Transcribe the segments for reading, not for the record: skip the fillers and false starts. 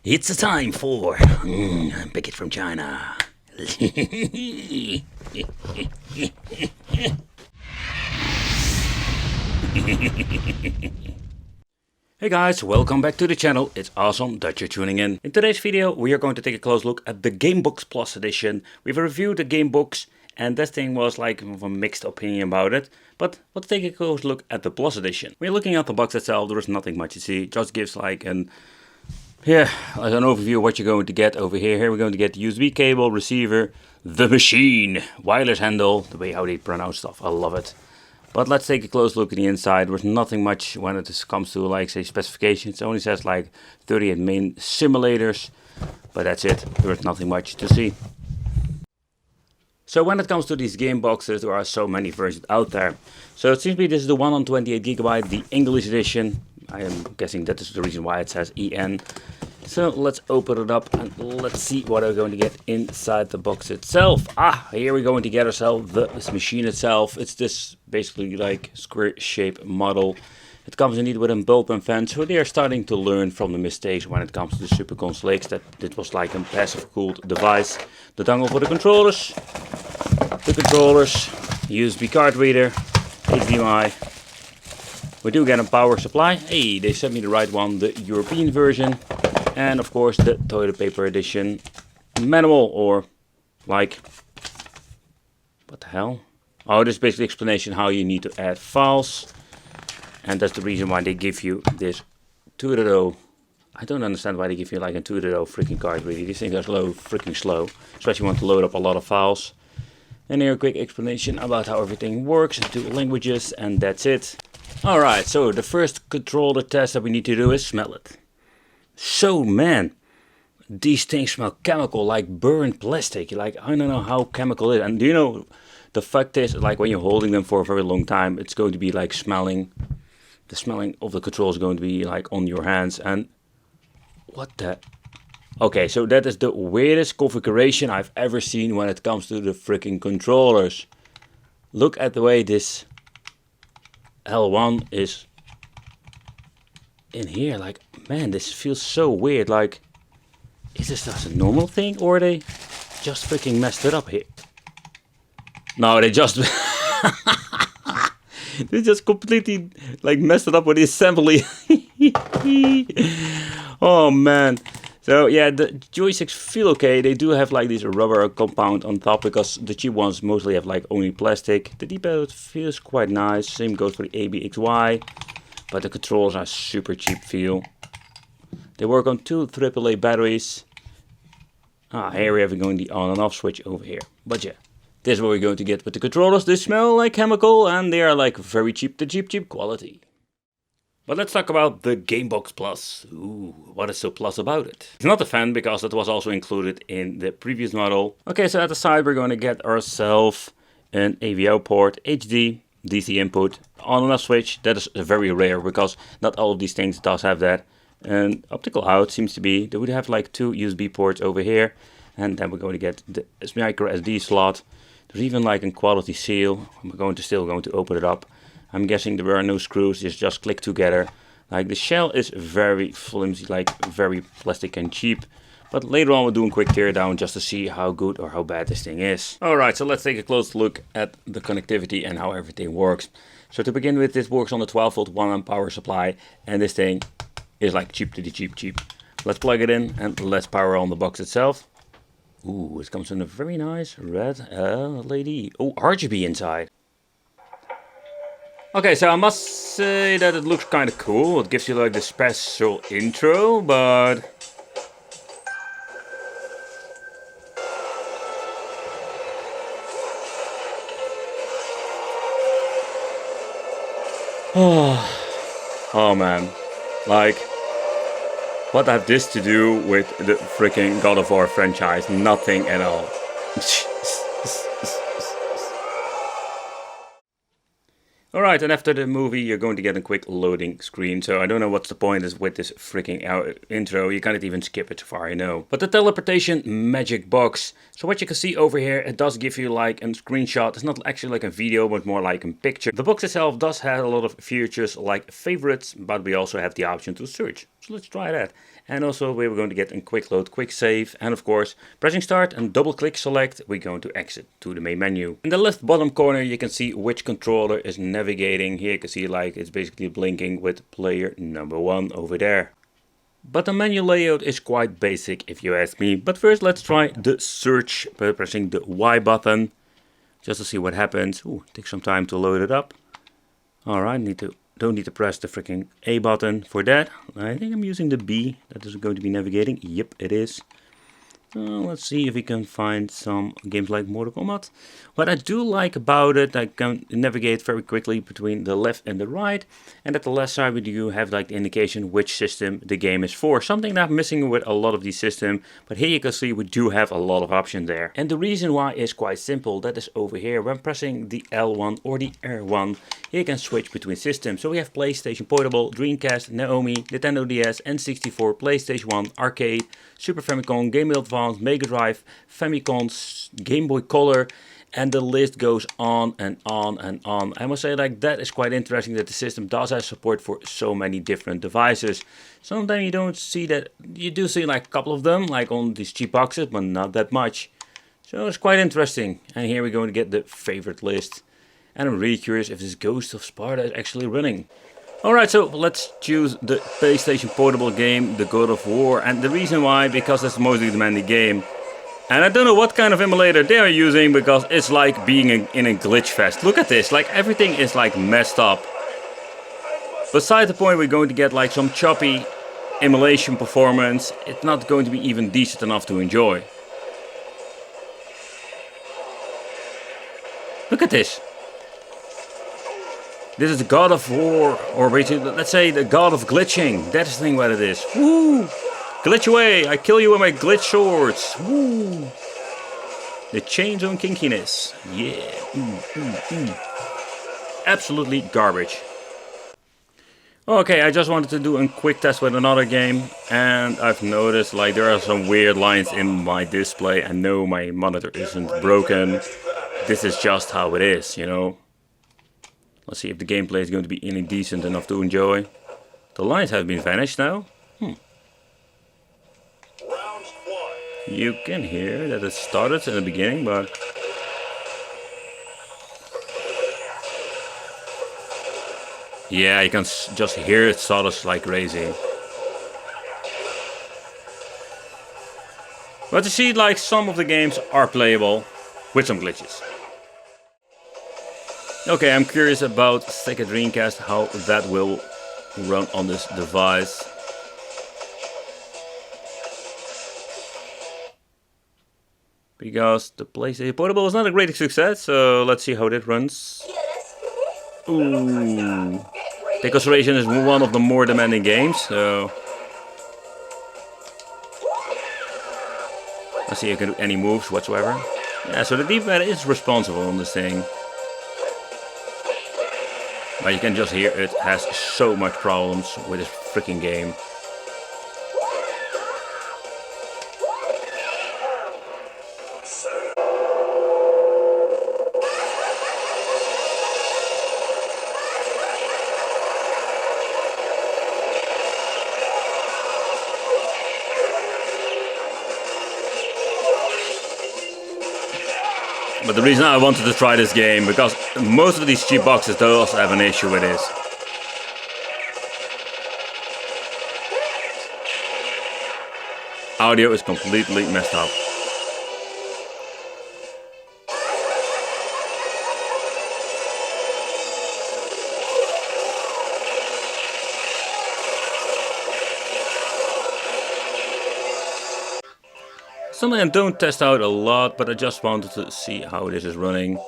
It's a time for pick it from China. Hey guys, welcome back to the channel. It's awesome that you're tuning in. In today's video we are going to take a close look at the Game Box Plus edition. We've reviewed the Game Box and this thing was like a mixed opinion about it. But let's take a close look at the Plus edition. We're looking at the box itself, there is nothing much to see. It just gives like an overview of what you're going to get over here. Here we're going to get the USB cable, receiver, the machine, wireless handle, the way how they pronounce stuff, I love it. But let's take a close look at the inside. There's nothing much when it comes to like say specifications. It only says like 38 main simulators, but that's it. There's nothing much to see. So when it comes to these game boxes, there are so many versions out there. So it seems to be this is the 128GB, the English edition. I am guessing that is the reason why it says EN. So let's open it up and let's see what we're going to get inside the box itself. Here we're going to get ourselves this machine itself. It's this basically like square shape model. It comes indeed with a bulb and fan, so they are starting to learn from the mistakes when it comes to the Super Console X, that it was like a passive cooled device. The dongle for the controllers, USB card reader, HDMI. We do get a power supply. Hey, they sent me the right one, the European version. And of course the toilet paper edition manual, or like, what the hell? Oh, this is basically explanation how you need to add files. And that's the reason why they give you this 2.0. I don't understand why they give you like a 2.0 freaking card really. These things are freaking slow. Especially when you want to load up a lot of files. And here a quick explanation about how everything works in 2 languages, and that's it. Alright, so the first controller test that we need to do is smell it. So man, these things smell chemical, like burnt plastic. Like, I don't know how chemical it is. And do you know, the fact is, like when you're holding them for a very long time, it's going to be like smelling. The smelling of the control is going to be like on your hands. And what the... Okay, so that is the weirdest configuration I've ever seen when it comes to the freaking controllers. Look at the way this L1 is in here. Like, man, this feels so weird. Like, is this just a normal thing, or they just freaking messed it up here? No, they just they just completely like messed it up with the assembly. Oh man. So yeah, the joysticks feel okay. They do have like this rubber compound on top, because the cheap ones mostly have like only plastic. The D-pad feels quite nice. Same goes for the ABXY. But the controls are super cheap feel. They work on 2 AAA batteries. Here we have going the on and off switch over here. But yeah, this is what we're going to get with the controllers. They smell like chemical and they are like very cheap, the cheap quality. But let's talk about the Game Box Plus. Ooh, what is so plus about it? It's not a fan, because it was also included in the previous model. Okay, so at the side we're going to get ourselves an AVO port, HD, DC input, on and off switch. That is very rare, because not all of these things does have that. And optical out seems to be, they would have like 2 USB ports over here. And then we're going to get the micro SD slot. There's even like a quality seal. I'm still going to open it up. I'm guessing there are no screws, it's just click together. Like, the shell is very flimsy, like very plastic and cheap. But later on we'll do a quick teardown just to see how good or how bad this thing is. Alright, so let's take a close look at the connectivity and how everything works. So to begin with, this works on the 12-volt 1-amp power supply. And this thing is like cheap to the cheap. Let's plug it in and let's power on the box itself. Ooh, it comes in a very nice red LED. Oh, RGB inside. Okay, so I must say that it looks kind of cool. It gives you like the special intro, but... Oh man, like, what have this to do with the freaking God of War franchise? Nothing at all. Alright, and after the movie you're going to get a quick loading screen, so I don't know what's the point is with this freaking intro, you can't even skip it so far, I know. But the teleportation magic box. So what you can see over here, it does give you like a screenshot. It's not actually like a video, but more like a picture. The box itself does have a lot of features like favorites, but we also have the option to search. So let's try that. And also we were going to get a quick load, quick save, and of course pressing start and double click select, we're going to exit to the main menu. In the left bottom corner you can see which controller is navigating. Here you can see like it's basically blinking with player number 1 over there. But the menu layout is quite basic if you ask me. But first let's try the search by pressing the Y button just to see what happens. Ooh, takes some time to load it up. Alright, don't need to press the freaking A button for that. I think I'm using the B. That is going to be navigating. Yep, it is. Let's see if we can find some games like Mortal Kombat. What I do like about it, I can navigate very quickly between the left and the right. And at the left side we do have like the indication which system the game is for. Something that I'm missing with a lot of these systems. But here you can see we do have a lot of options there. And the reason why is quite simple. That is over here. When pressing the L1 or the R1, you can switch between systems. So we have PlayStation Portable, Dreamcast, Naomi, Nintendo DS, N64, PlayStation 1, Arcade, Super Famicom, Game Boy Advance, Mega Drive, Famicom, Game Boy Color, and the list goes on and on and on. I must say like that is quite interesting that the system does have support for so many different devices. Sometimes you don't see that, you do see like a couple of them like on these cheap boxes, but not that much. So it's quite interesting. And here we're going to get the favorite list. And I'm really curious if this Ghost of Sparta is actually running. Alright, so let's choose the PlayStation Portable game, the God of War. And the reason why, because it's the most demanding game. And I don't know what kind of emulator they are using, because it's like being in a glitch fest. Look at this, like everything is like messed up. Beside the point we're going to get like some choppy emulation performance. It's not going to be even decent enough to enjoy. Look at this. This is the God of War, or basically, let's say the God of glitching. That is the thing what it is. Woo! Glitch away! I kill you with my glitch swords. Woo! The chains on kinkiness. Yeah. Absolutely garbage. Okay, I just wanted to do a quick test with another game, and I've noticed like there are some weird lines in my display. I know my monitor isn't broken. This is just how it is, you know. Let's see if the gameplay is going to be any decent enough to enjoy. The lines have been vanished now. You can hear that it started in the beginning, but... yeah, you can just hear it started like crazy. But you see, like some of the games are playable with some glitches. Okay, I'm curious about Sega Dreamcast, how that will run on this device. Because the PlayStation Portable was not a great success, so let's see how that runs. Ooh. Decoration is one of the more demanding games, so... let's see if I can do any moves whatsoever. Yeah, so the D-pad is responsible on this thing. But you can just hear it has so much problems with this freaking game. But the reason I wanted to try this game, because most of these cheap boxes does have an issue with this. Audio is completely messed up. Something I don't test out a lot, but I just wanted to see how this is running.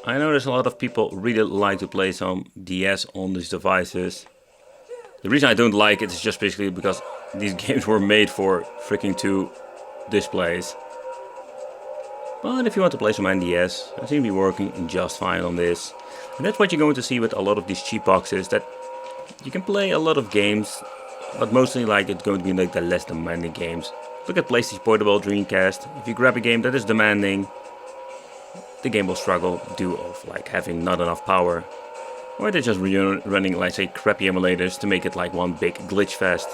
I know there's a lot of people really like to play some DS on these devices. The reason I don't like it is just basically because these games were made for freaking 2 displays. But if you want to play some NDS, it seems to be working just fine on this. And that's what you're going to see with a lot of these cheap boxes, that you can play a lot of games, but mostly like it's going to be like the less demanding games. Look at PlayStation Portable, Dreamcast. If you grab a game that is demanding, the game will struggle due of like having not enough power. Or they're just running like say crappy emulators to make it like one big glitch fest.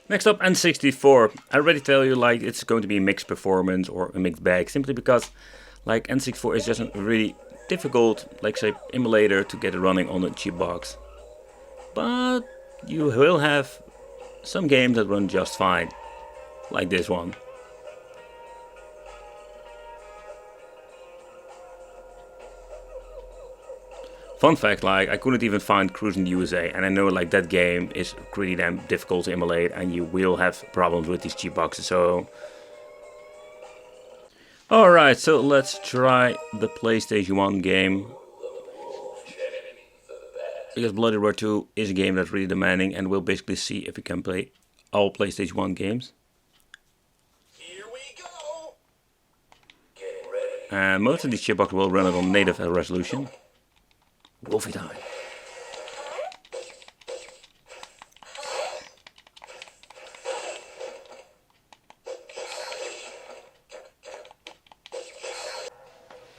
Next up, N64. I already tell you like it's going to be a mixed performance or a mixed bag, simply because like N64 is just a really difficult, like say, emulator to get it running on a cheap box. But you will have some games that run just fine, like this one. Fun fact, like I couldn't even find Cruising the USA, and I know like that game is pretty damn difficult to emulate, and you will have problems with these cheap boxes. So, alright, so let's try the PlayStation 1 game. Because Bloody Roar 2 is a game that's really demanding, and we'll basically see if we can play all PlayStation 1 games. Here we go. Getting ready. And most of these chip boxes will run it on native resolution. Wolfie time.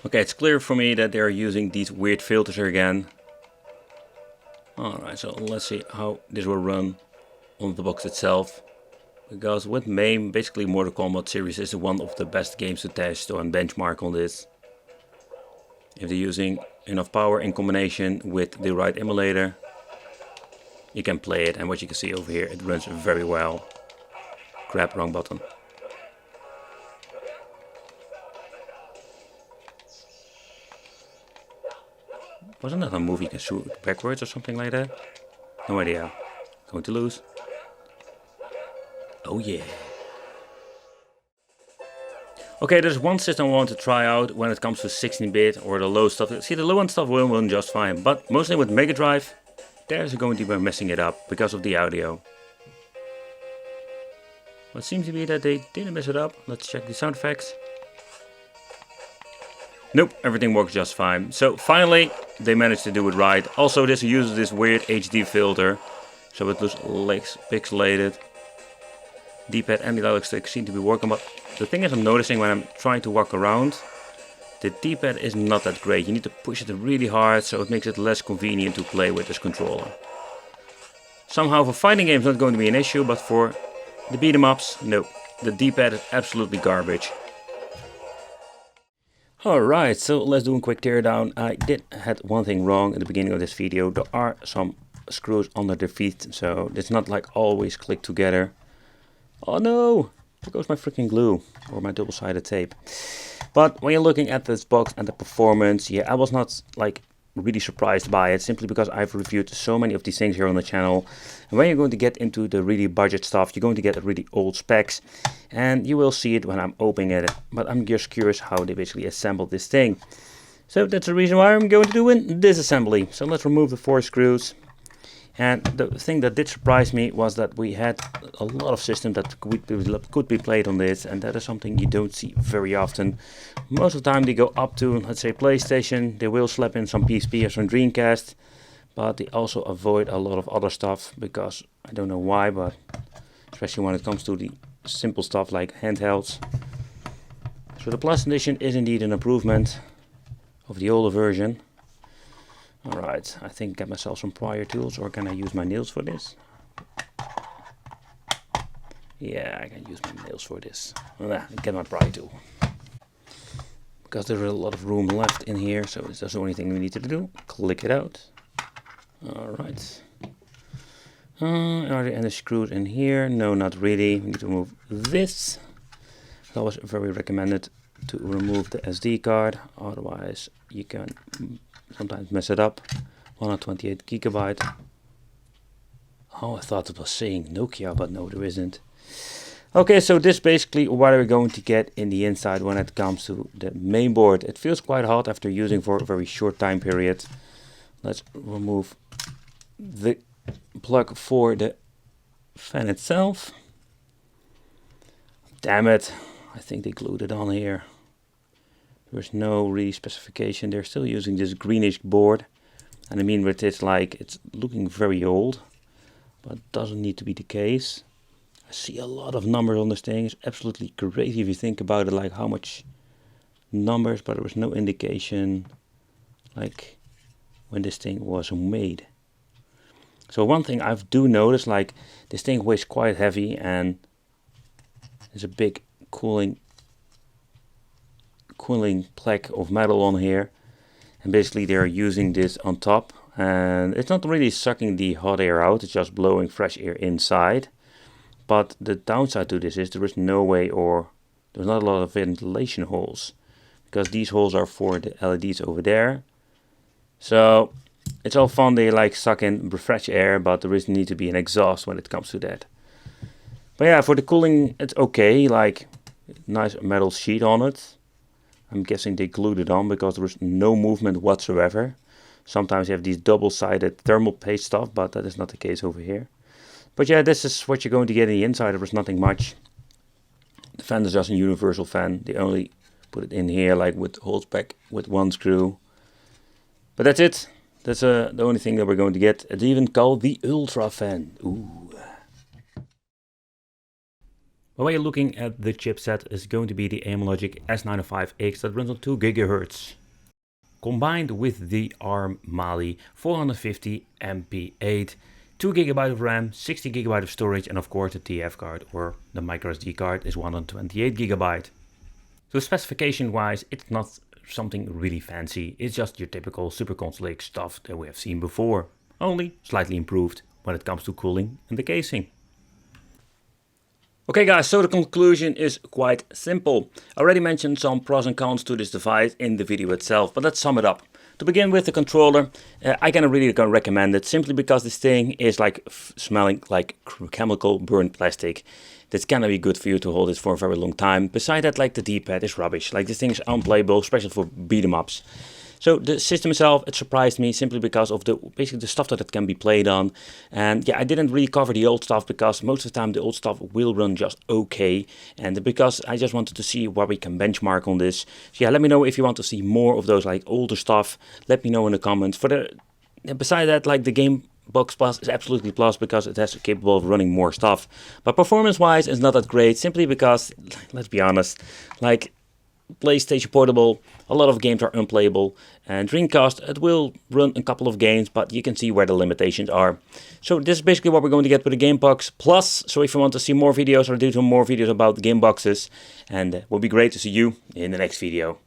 Okay, it's clear for me that they're using these weird filters again. Alright, so let's see how this will run on the box itself. Because with Mame, basically Mortal Kombat series is one of the best games to test and benchmark on this. If they're using enough power in combination with the right emulator, you can play it, and what you can see over here, it runs very well. Crap, wrong button. Wasn't that a movie you can shoot backwards or something like that? No idea. Going to lose. Oh yeah. Okay, there's one system I want to try out when it comes to 16-bit or the low stuff. See, the low-end stuff will run just fine, but mostly with Mega Drive, there's going to be messing it up because of the audio. What seems to be that they didn't mess it up. Let's check the sound effects. Nope, everything works just fine. So finally, they managed to do it right. Also, this uses this weird HD filter, so it looks less pixelated. D-pad and the dialogue stick seem to be working, but the thing is I'm noticing when I'm trying to walk around, the D-pad is not that great. You need to push it really hard, so it makes it less convenient to play with this controller. Somehow for fighting games not going to be an issue, but for the beat 'em ups, no. The D-pad is absolutely garbage. Alright, so let's do a quick teardown. I did had one thing wrong at the beginning of this video. There are some screws under the feet, so it's not like always click together. Oh no! There goes my freaking glue, or my double-sided tape. But when you're looking at this box and the performance, yeah, I was not like really surprised by it, simply because I've reviewed so many of these things here on the channel. And when you're going to get into the really budget stuff, you're going to get really old specs, and you will see it when I'm opening it. But I'm just curious how they basically assembled this thing. So that's the reason why I'm going to do in this assembly. So let's remove the 4 screws. And the thing that did surprise me was that we had a lot of systems that could be played on this, and that is something you don't see very often. Most of the time they go up to, let's say, PlayStation. They will slap in some PSP or some Dreamcast, but they also avoid a lot of other stuff, because I don't know why, but especially when it comes to the simple stuff like handhelds. So the Plus Edition is indeed an improvement of the older version. Alright, I think get myself some prior tools, or can I use my nails for this? Yeah, I can use my nails for this. Get my pry tool. Because there's a lot of room left in here, so it's just the only thing we need to do. Click it out. Alright. Are there any screws in here? No, not really. We need to remove this. It's always very recommended to remove the SD card, otherwise you can sometimes mess it up. 128 gigabyte. Oh, I thought it was saying Nokia, but no, there isn't. Okay, so this basically what we're going to get in the inside when it comes to the main board. It feels quite hot after using for a very short time period. Let's remove the plug for the fan itself. Damn it, I think they glued it on here. There's no really specification. They're still using this greenish board. And I mean with it, like, it's looking very old, but doesn't need to be the case. I see a lot of numbers on this thing. It's absolutely crazy if you think about it, like how much numbers, but there was no indication like when this thing was made. So one thing I do notice, like this thing weighs quite heavy and there's a big cooling plaque of metal on here. And basically they're using this on top, and it's not really sucking the hot air out, it's just blowing fresh air inside. But the downside to this is there is no way, or there's not a lot of ventilation holes, because these holes are for the LEDs over there. So it's all fun, they like suck in fresh air, but there is need to be an exhaust when it comes to that. But yeah, for the cooling it's okay, like nice metal sheet on it. I'm guessing they glued it on because there was no movement whatsoever. Sometimes you have these double-sided thermal paste stuff, but that is not the case over here. But yeah, this is what you're going to get in the inside. There was nothing much. The fan is just a universal fan. They only put it in here like with holes back with one screw. But that's it. That's the only thing that we're going to get. It's even called the Ultra Fan. Ooh. But when you're looking at the chipset, is going to be the Amlogic S905X that runs on 2 GHz. Combined with the ARM Mali 450 MP8, 2 GB of RAM, 60 GB of storage, and of course the TF card or the microSD card is 128 GB. So specification wise, it's not something really fancy, it's just your typical Super Console stuff that we have seen before, only slightly improved when it comes to cooling and the casing. Okay guys, so the conclusion is quite simple. I already mentioned some pros and cons to this device in the video itself, but let's sum it up. To begin with, the controller, I can really recommend it simply because this thing is like smelling like chemical burnt plastic. That's gonna be good for you to hold it for a very long time. Besides that, like the D-pad is rubbish. Like this thing is unplayable, especially for beat 'em ups. So the system itself, it surprised me simply because of basically the stuff that it can be played on. And yeah, I didn't really cover the old stuff because most of the time the old stuff will run just okay. And because I just wanted to see what we can benchmark on this. So yeah, let me know if you want to see more of those like older stuff. Let me know in the comments. Beside that, like the Game Box Plus is absolutely plus because it has capable of running more stuff. But performance wise, it's not that great simply because, let's be honest, like PlayStation Portable, a lot of games are unplayable, and Dreamcast, it will run a couple of games, but you can see where the limitations are. So this is basically what we're going to get with the Game Box Plus. So if you want to see more videos or do some more videos about game boxes, and it will be great to see you in the next video.